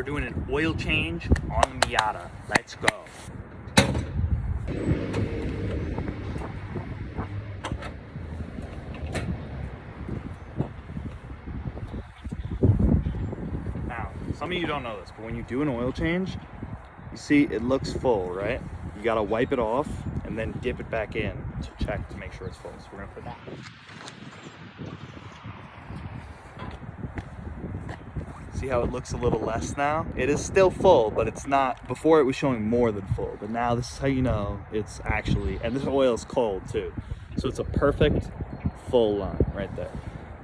we're doing an oil change on the Miata. Let's go. Now, some of you don't know this, but when you do an oil change, you see it looks full, right? You gotta wipe it off and then dip it back in to check to make sure it's full. So we're gonna put that. See how it looks a little less now? It is still full, but it's not. Before it was showing more than full, but now this is how you know it's actually, and this oil is cold too. So it's a perfect full line right there.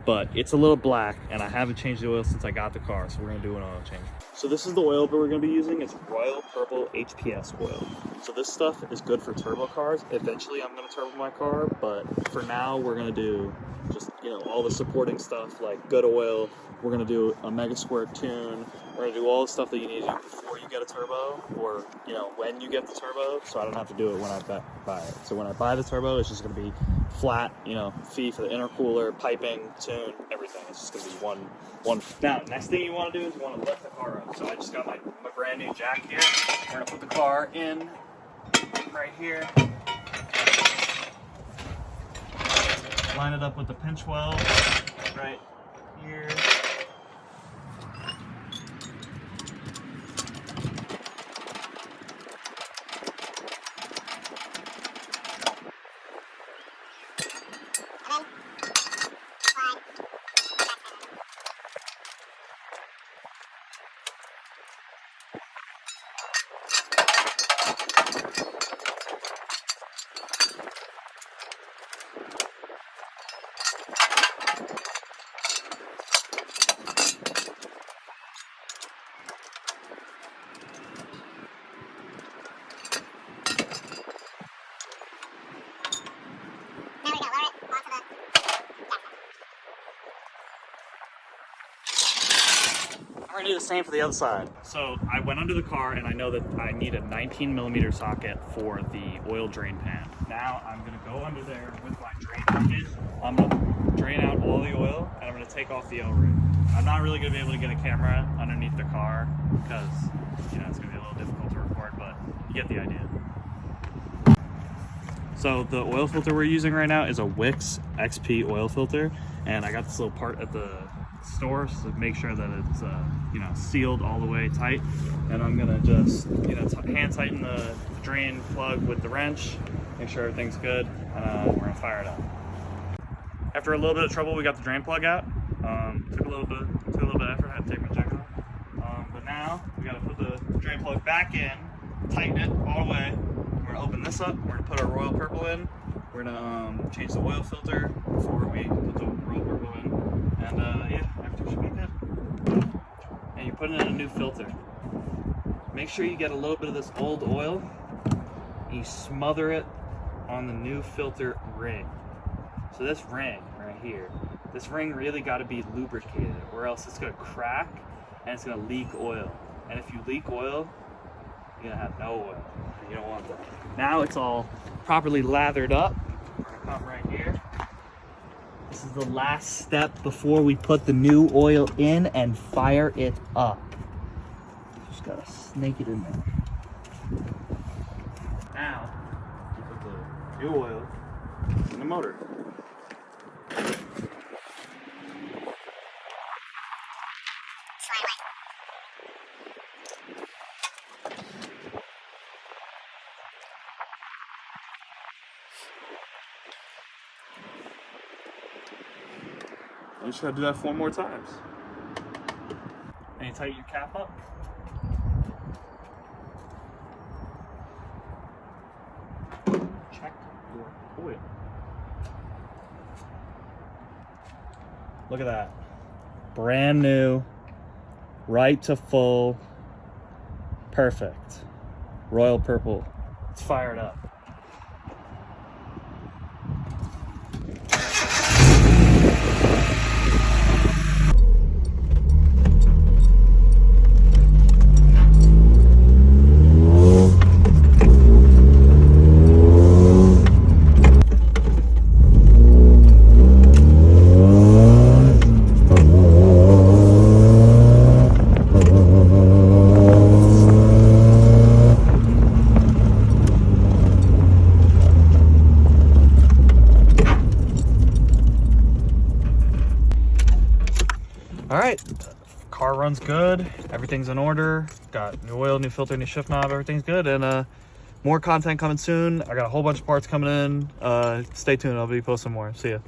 But it's a little black and I haven't changed the oil since I got the car, so we're gonna do an oil change. So this is the oil that we're gonna be using. It's Royal Purple HPS oil. So this stuff is good for turbo cars. Eventually I'm gonna turbo my car, but for now we're gonna do just, all the supporting stuff like good oil. We're gonna do a mega squirt tune. We're gonna do all the stuff that you need to do before you get a turbo, or when you get the turbo, so I don't have to do it when I buy it. So when I buy the turbo, it's just gonna be flat, fee for the intercooler, piping, tune, everything. It's just gonna be one. Now, next thing you want to do is you want to lift the car up. So I just got my brand new jack here. We're gonna put the car in right here. Line it up with the pinch weld right here. We're gonna do the same for the other side. So I went under the car and I know that I need a 19mm socket for the oil drain pan. Now I'm gonna go under there with my drain package. I'm gonna drain out all the oil and I'm gonna take off the O-ring. I'm not really gonna be able to get a camera underneath the car because it's gonna be a little difficult to record, but you get the idea. So the oil filter we're using right now is a Wix XP oil filter, and I got this little part at the store to make sure that it's sealed all the way tight. And I'm gonna just hand tighten the drain plug with the wrench, make sure everything's good, and we're gonna fire it up. After a little bit of trouble, we got the drain plug out. Took a little bit of effort. I had to take my jack off, but now we gotta put the drain plug back in, tighten it all the way. We're gonna open this up. We're gonna put our Royal Purple in. We're gonna change the oil filter before we put the Royal Purple in, and everything should be good. And you're putting in a new filter. Make sure you get a little bit of this old oil. And you smother it on the new filter ring. So this ring right here, this ring really got to be lubricated, or else it's gonna crack and it's gonna leak oil. And if you leak oil, you're gonna have no oil. You don't want that. Now it's all properly lathered up. We're gonna come right here. This is the last step before we put the new oil in and fire it up. Just gotta snake it in there. Now, we put the new oil in the motor. You just gotta do that 4 more times. And you tighten your cap up. Check your oil. Look at that. Brand new, right to full, perfect. Royal Purple. Let's fire it up. All right, car runs good. Everything's in order. Got new oil, new filter, new shift knob. Everything's good. And more content coming soon. I got a whole bunch of parts coming in. Stay tuned. I'll be posting more. See ya.